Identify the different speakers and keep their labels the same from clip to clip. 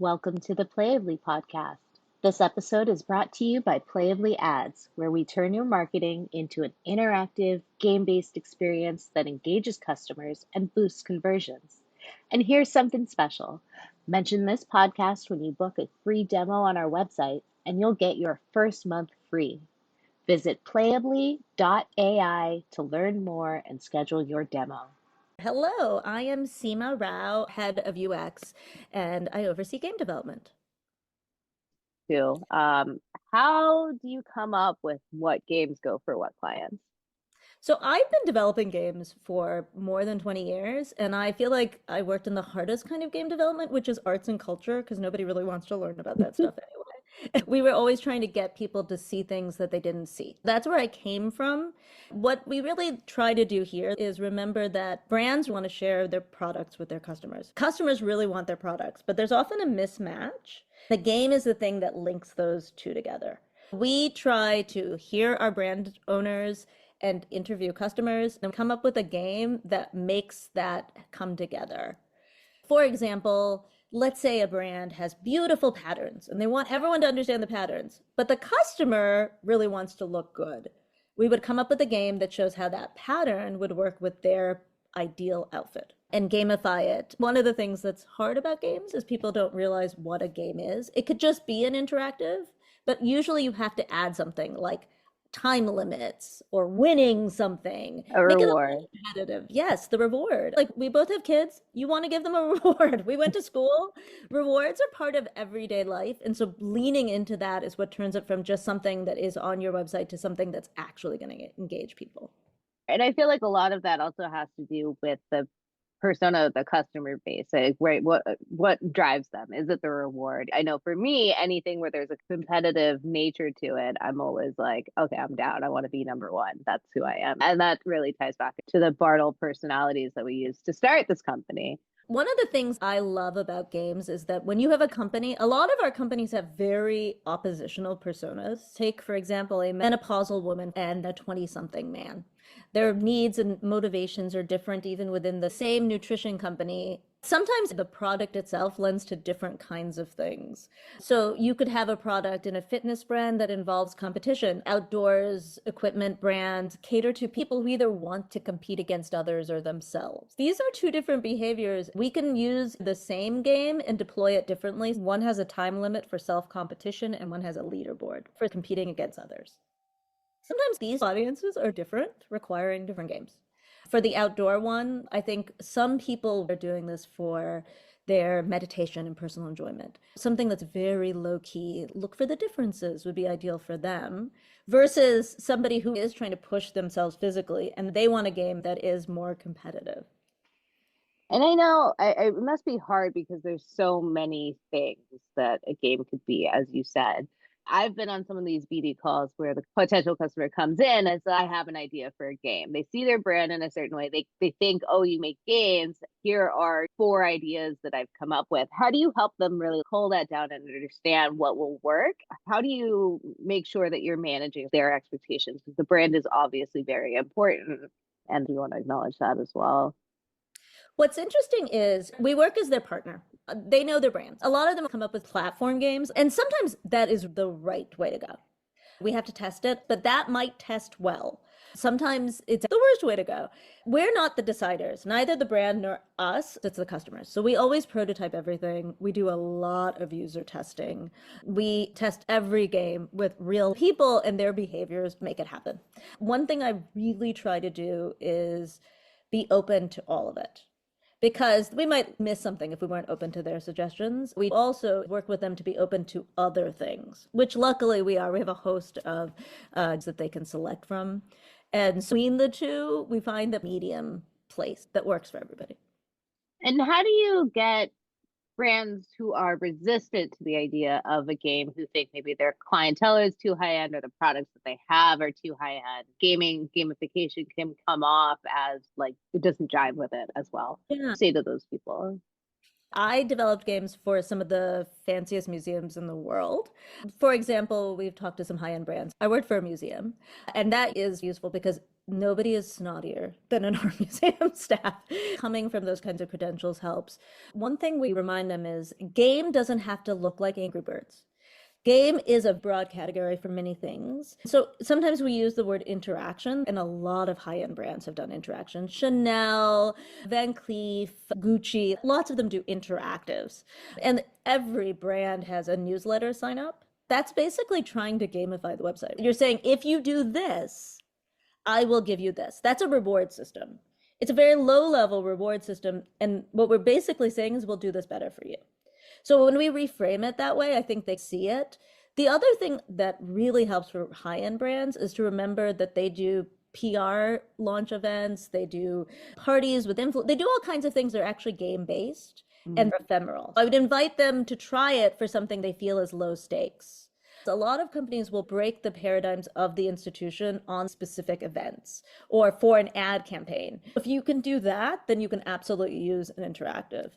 Speaker 1: Welcome to the PlayAbly podcast. This episode is brought to you by PlayAbly Ads, where we turn your marketing into an interactive, game-based experience that engages customers and boosts conversions. And here's something special. Mention this podcast when you book a free demo on our website, and you'll get your first month free. Visit playably.ai to learn more and schedule your demo.
Speaker 2: Hello, I am Seema Rao, head of UX, and I oversee game development.
Speaker 1: Too. How do you come up with what games go for what clients?
Speaker 2: So I've been developing games for more than 20 years, and I feel like I worked in the hardest kind of game development, which is arts and culture, because nobody really wants to learn about that stuff anyway. We were always trying to get people to see things that they didn't see. That's where I came from. What we really try to do here is remember that brands want to share their products with their customers. Customers really want their products, but there's often a mismatch. The game is the thing that links those two together. We try to hear our brand owners and interview customers and come up with a game that makes that come together. For example, let's say a brand has beautiful patterns and they want everyone to understand the patterns, but the customer really wants to look good. We would come up with a game that shows how that pattern would work with their ideal outfit and gamify it. One of the things that's hard about games is people don't realize what a game is. It could just be an interactive, but usually you have to add something like time limits or winning something.
Speaker 1: A
Speaker 2: Make it a
Speaker 1: reward.
Speaker 2: little competitive. Yes, the reward. Like we both have kids. You want to give them a reward. We went to school. Rewards are part of everyday life. And so leaning into that is what turns it from just something that is on your website to something that's actually going to engage people.
Speaker 1: And I feel like a lot of that also has to do with the persona of the customer base. Like, right, what drives them? Is it the reward? I know for me, anything where there's a competitive nature to it, I'm always like, okay, I'm down. I want to be number one. That's who I am. And that really ties back to the Bartle personalities that we used to start this company.
Speaker 2: One of the things I love about games is that when you have a company, a lot of our companies have very oppositional personas. Take, for example, a menopausal woman and a 20-something man. Their needs and motivations are different even within the same nutrition company. Sometimes the product itself lends to different kinds of things. So you could have a product in a fitness brand that involves competition. Outdoors equipment brands cater to people who either want to compete against others or themselves. These are two different behaviors. We can use the same game and deploy it differently. One has a time limit for self-competition and one has a leaderboard for competing against others. Sometimes these audiences are different, requiring different games. For the outdoor one, I think some people are doing this for their meditation and personal enjoyment. Something that's very low key, look for the differences would be ideal for them, versus somebody who is trying to push themselves physically and they want a game that is more competitive.
Speaker 1: And I know it must be hard because there's so many things that a game could be, as you said. I've been on some of these BD calls where the potential customer comes in and says, I have an idea for a game. They see their brand in a certain way. They think, oh, you make games. Here are 4 ideas that I've come up with. How do you help them really pull that down and understand what will work? How do you make sure that you're managing their expectations? Because the brand is obviously very important. And you want to acknowledge that as well.
Speaker 2: What's interesting is we work as their partner. They know their brands. A lot of them come up with platform games, and sometimes that is the right way to go. We have to test it, but that might test well. Sometimes it's the worst way to go. We're not the deciders, neither the brand nor us, it's the customers. So we always prototype everything. We do a lot of user testing. We test every game with real people and their behaviors, make it happen. One thing I really try to do is be open to all of it, because we might miss something if we weren't open to their suggestions. We also work with them to be open to other things, which luckily we are. We have a host of that they can select from. And between the two, we find the medium place that works for everybody.
Speaker 1: And how do you get brands who are resistant to the idea of a game, who think maybe their clientele is too high end or the products that they have are too high end? Gamification can come off as like it doesn't jive with it as well.
Speaker 2: Yeah.
Speaker 1: Say to those people.
Speaker 2: I developed games for some of the fanciest museums in the world. For example, we've talked to some high-end brands. I worked for a museum, and that is useful because nobody is snottier than an art museum staff. Coming from those kinds of credentials helps. One thing we remind them is game doesn't have to look like Angry Birds. Game is a broad category for many things. So sometimes we use the word interaction, and a lot of high-end brands have done interaction. Chanel, Van Cleef, Gucci, lots of them do interactives. And every brand has a newsletter sign up. That's basically trying to gamify the website. You're saying, if you do this, I will give you this. That's a reward system. It's a very low level reward system. And what we're basically saying is, we'll do this better for you. So when we reframe it that way, I think they see it. The other thing that really helps for high-end brands is to remember that they do PR launch events, they do parties with influ, they do all kinds of things that are actually game-based and ephemeral. I would invite them to try it for something they feel is low stakes. A lot of companies will break the paradigms of the institution on specific events or for an ad campaign. If you can do that, then you can absolutely use an interactive.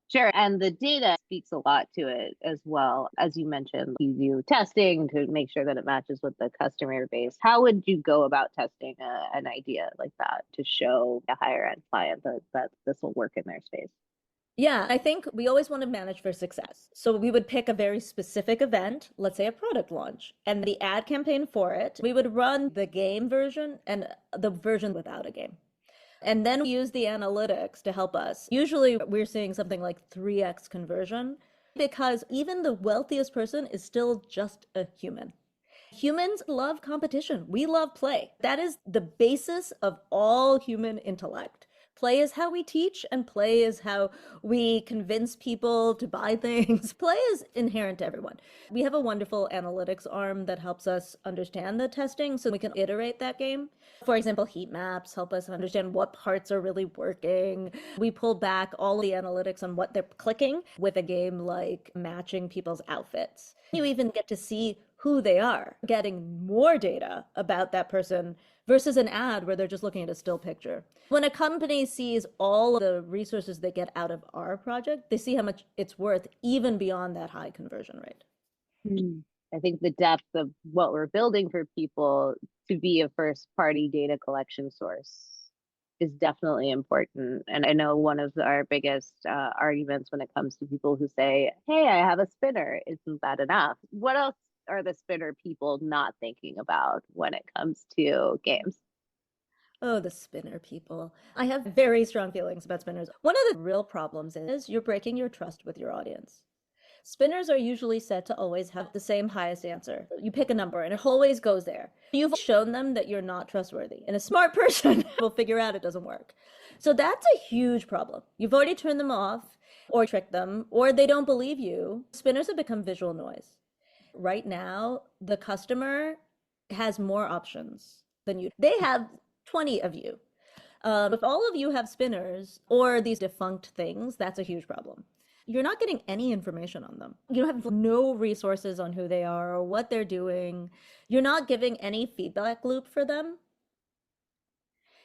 Speaker 1: Sure. And the data speaks a lot to it as well. As you mentioned, you do testing to make sure that it matches with the customer base. How would you go about testing an idea like that to show a higher end client that this will work in their space?
Speaker 2: Yeah, I think we always want to manage for success. So we would pick a very specific event, let's say a product launch, and the ad campaign for it. We would run the game version and the version without a game. And then we use the analytics to help us. Usually we're seeing something like 3x conversion because even the wealthiest person is still just a human. Humans love competition. We love play. That is the basis of all human intellect. Play is how we teach, and play is how we convince people to buy things. Play is inherent to everyone. We have a wonderful analytics arm that helps us understand the testing so we can iterate that game. For example, heat maps help us understand what parts are really working. We pull back all the analytics on what they're clicking with a game like matching people's outfits. You even get to see who they are, getting more data about that person versus an ad where they're just looking at a still picture. When a company sees all the resources they get out of our project, they see how much it's worth even beyond that high conversion rate.
Speaker 1: I think the depth of what we're building for people to be a first party data collection source is definitely important. And I know one of our biggest arguments when it comes to people who say, hey, I have a spinner, isn't that enough? What else are the spinner people not thinking about when it comes to games?
Speaker 2: Oh, the spinner people. I have very strong feelings about spinners. One of the real problems is you're breaking your trust with your audience. Spinners are usually said to always have the same highest answer. You pick a number and it always goes there. You've shown them that you're not trustworthy, and a smart person will figure out it doesn't work. So that's a huge problem. You've already turned them off or tricked them, or they don't believe you. Spinners have become visual noise. Right now, the customer has more options than you. They have 20 of you. If all of you have spinners or these defunct things, that's a huge problem. You're not getting any information on them. You have no resources on who they are or what they're doing. You're not giving any feedback loop for them.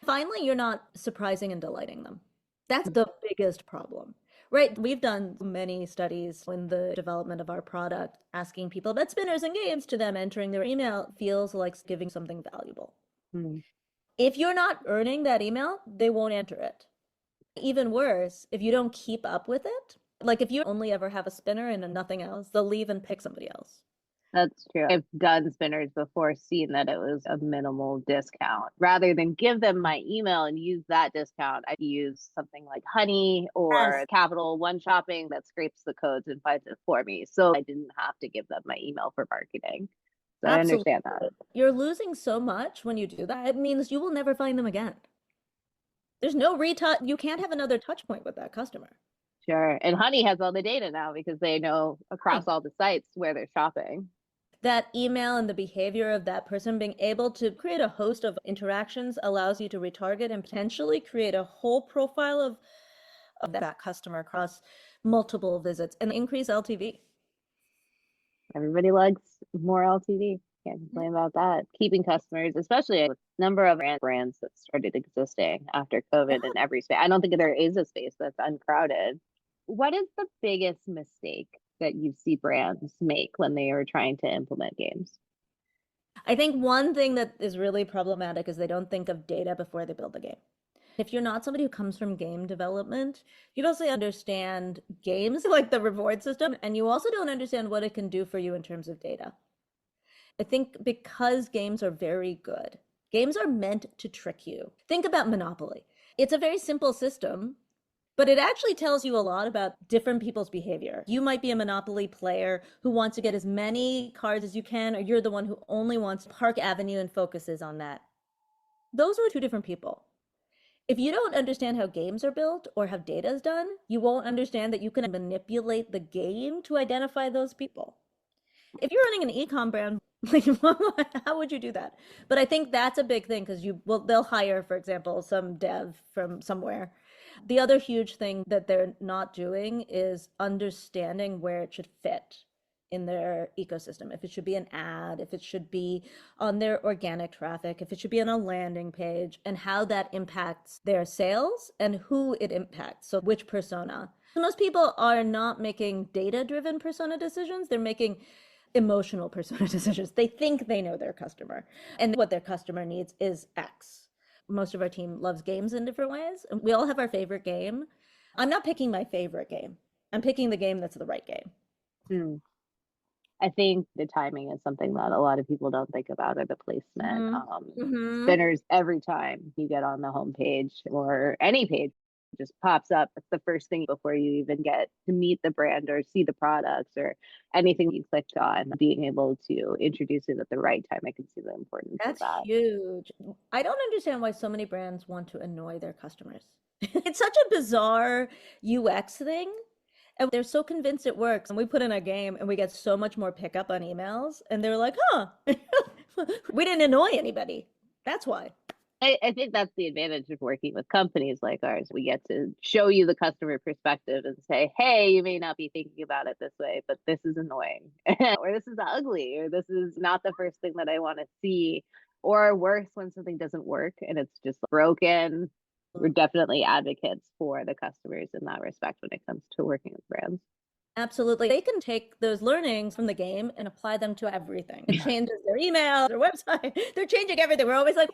Speaker 2: Finally, you're not surprising and delighting them. That's the biggest problem. Right, we've done many studies in the development of our product, asking people about spinners and games to them. Entering their email feels like giving something valuable.
Speaker 1: Hmm.
Speaker 2: If you're not earning that email, they won't enter it. Even worse, if you don't keep up with it, like if you only ever have a spinner and nothing else, they'll leave and pick somebody else.
Speaker 1: That's true. I've done spinners before, seen that it was a minimal discount. Rather than give them my email and use that discount, I use something like Honey or
Speaker 2: Yes.
Speaker 1: Capital One Shopping that scrapes the codes and finds it for me. So I didn't have to give them my email for marketing. So I
Speaker 2: Absolutely.
Speaker 1: understand that.
Speaker 2: You're losing so much when you do that. It means you will never find them again. There's no retouch. You can't have another touch point with that customer.
Speaker 1: Sure. And Honey has all the data now because they know across all the sites where they're shopping.
Speaker 2: That email and the behavior of that person being able to create a host of interactions allows you to retarget and potentially create a whole profile of that customer across multiple visits and increase LTV.
Speaker 1: Everybody likes more LTV. Can't complain about that. Keeping customers, especially with number of brands that started existing after COVID
Speaker 2: Yeah.
Speaker 1: in every space. I don't think there is a space that's uncrowded. What is the biggest mistake that you see brands make when they are trying to implement games?
Speaker 2: I think one thing that is really problematic is they don't think of data before they build the game. If you're not somebody who comes from game development, you don't really understand games like the reward system, and you also don't understand what it can do for you in terms of data. I think because games are very good, games are meant to trick you. Think about Monopoly. It's a very simple system, but it actually tells you a lot about different people's behavior. You might be a Monopoly player who wants to get as many cards as you can, or you're the one who only wants Park Avenue and focuses on that. Those are two different people. If you don't understand how games are built or how data is done, you won't understand that you can manipulate the game to identify those people. If you're running an e-com brand, like how would you do that? But I think that's a big thing because they'll hire, for example, some dev from somewhere. The other huge thing that they're not doing is understanding where it should fit in their ecosystem. If it should be an ad, if it should be on their organic traffic, if it should be on a landing page, and how that impacts their sales and who it impacts. So which persona. Most people are not making data-driven persona decisions. They're making emotional persona decisions. They think they know their customer and what their customer needs is X. Most of our team loves games in different ways. We all have our favorite game. I'm not picking my favorite game. I'm picking the game that's the right game.
Speaker 1: Hmm. I think the timing is something that a lot of people don't think about, or the placement.
Speaker 2: Mm-hmm. Mm-hmm.
Speaker 1: Spinners, every time you get on the homepage or any page, it just pops up. It's the first thing before you even get to meet the brand or see the products or anything you clicked on. Being able to introduce it at the right time, I can see the importance of
Speaker 2: That's
Speaker 1: that.
Speaker 2: huge. I don't understand why so many brands want to annoy their customers. It's such a bizarre UX thing. And they're so convinced it works. And we put in a game and we get so much more pickup on emails. And they're like, huh, we didn't annoy anybody. That's why.
Speaker 1: I think that's the advantage of working with companies like ours. We get to show you the customer perspective and say, hey, you may not be thinking about it this way, but this is annoying, or this is ugly, or this is not the first thing that I want to see. Or worse, when something doesn't work and it's just broken. We're definitely advocates for the customers in that respect when it comes to working with brands.
Speaker 2: Absolutely. They can take those learnings from the game and apply them to everything. It changes their email, their website. They're changing everything. We're always like,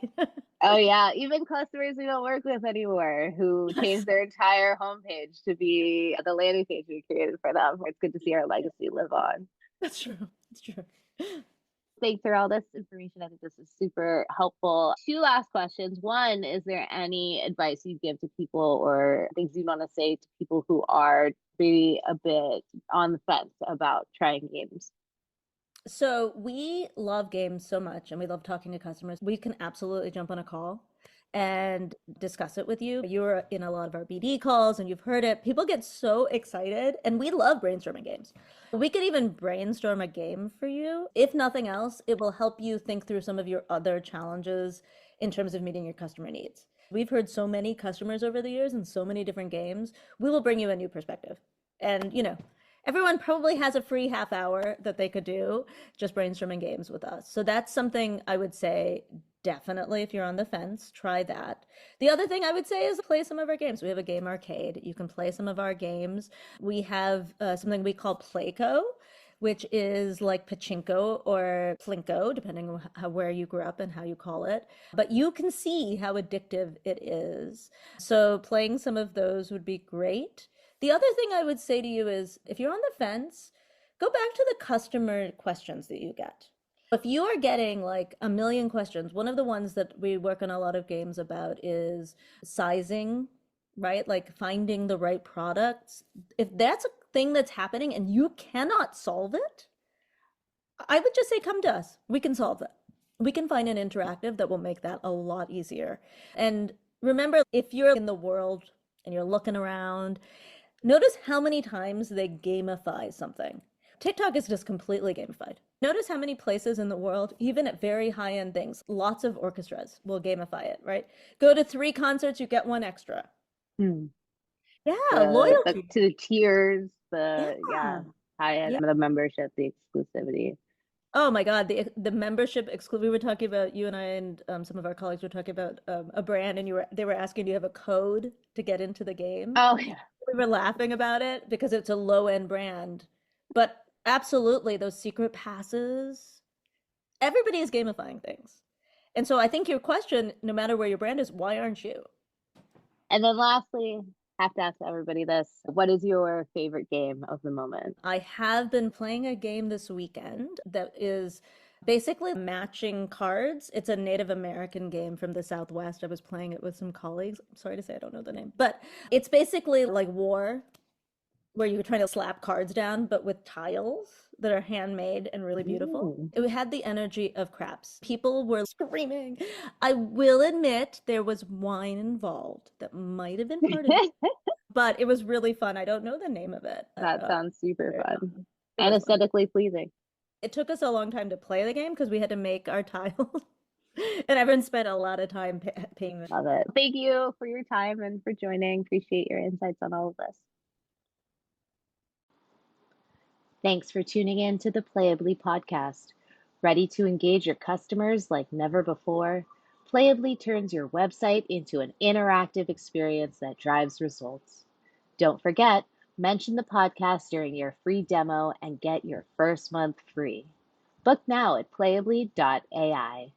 Speaker 1: Oh yeah, even customers we don't work with anymore who changed their entire homepage to be the landing page we created for them. It's good to see our legacy live on.
Speaker 2: that's true. That's true.
Speaker 1: Thanks for all this information. I think this is super helpful. Two last questions. One, is there any advice you give to people or things you want to say to people who are maybe a bit on the fence about trying games?
Speaker 2: So we love games so much and we love talking to customers. We can absolutely jump on a call and discuss it with you. You're in a lot of our BD calls and you've heard it. People get so excited and we love brainstorming games. We could even brainstorm a game for you. If nothing else, it will help you think through some of your other challenges in terms of meeting your customer needs. We've heard so many customers over the years and so many different games. We will bring you a new perspective. And, everyone probably has a free half hour that they could do just brainstorming games with us. So that's something I would say definitely if you're on the fence, try that. The other thing I would say is play some of our games. We have a game arcade. You can play some of our games. We have something we call Playco, which is like pachinko or plinko, depending on where you grew up and how you call it. But you can see how addictive it is. So playing some of those would be great. The other thing I would say to you is if you're on the fence, go back to the customer questions that you get. If you are getting like a million questions, one of the ones that we work on a lot of games about is sizing, right? Like finding the right products. If that's a thing that's happening and you cannot solve it, I would just say come to us. We can solve it. We can find an interactive that will make that a lot easier. And remember, if you're in the world and you're looking around, notice how many times they gamify something. TikTok is just completely gamified. Notice how many places in the world, even at very high-end things, lots of orchestras will gamify it, right? Go to 3 concerts, you get one extra.
Speaker 1: Hmm.
Speaker 2: Yeah,
Speaker 1: The
Speaker 2: loyalty.
Speaker 1: to the tiers,
Speaker 2: Yeah,
Speaker 1: the high end,
Speaker 2: yeah.
Speaker 1: the membership, the exclusivity.
Speaker 2: Oh my God, the membership exclude. We were talking about you and I and some of our colleagues were talking about a brand, and they were asking, do you have a code to get into the game?
Speaker 1: Oh yeah.
Speaker 2: We were laughing about it because it's a low end brand, but absolutely those secret passes. Everybody is gamifying things, and so I think your question, no matter where your brand is, why aren't you?
Speaker 1: And then lastly, have to ask everybody this. What is your favorite game of the moment?
Speaker 2: I have been playing a game this weekend that is basically matching cards. It's a Native American game from the Southwest. I was playing it with some colleagues. I'm sorry to say I don't know the name, but it's basically like war, where you're trying to slap cards down, but with tiles that are handmade and really beautiful.
Speaker 1: Ooh.
Speaker 2: It had the energy of craps. People were screaming. I will admit there was wine involved that might have been part of it, but it was really fun. I don't know the name of it.
Speaker 1: That sounds super
Speaker 2: Very
Speaker 1: fun
Speaker 2: fun. It
Speaker 1: and
Speaker 2: was fun.
Speaker 1: aesthetically pleasing.
Speaker 2: It took us a long time to play the game because we had to make our tiles. And everyone spent a lot of time paying them.
Speaker 1: Love it. Thank you for your time and for joining. Appreciate your insights on all of this. Thanks for tuning in to the PlayAbly podcast. Ready to engage your customers like never before? PlayAbly turns your website into an interactive experience that drives results. Don't forget, mention the podcast during your free demo and get your first month free. Book now at playably.ai.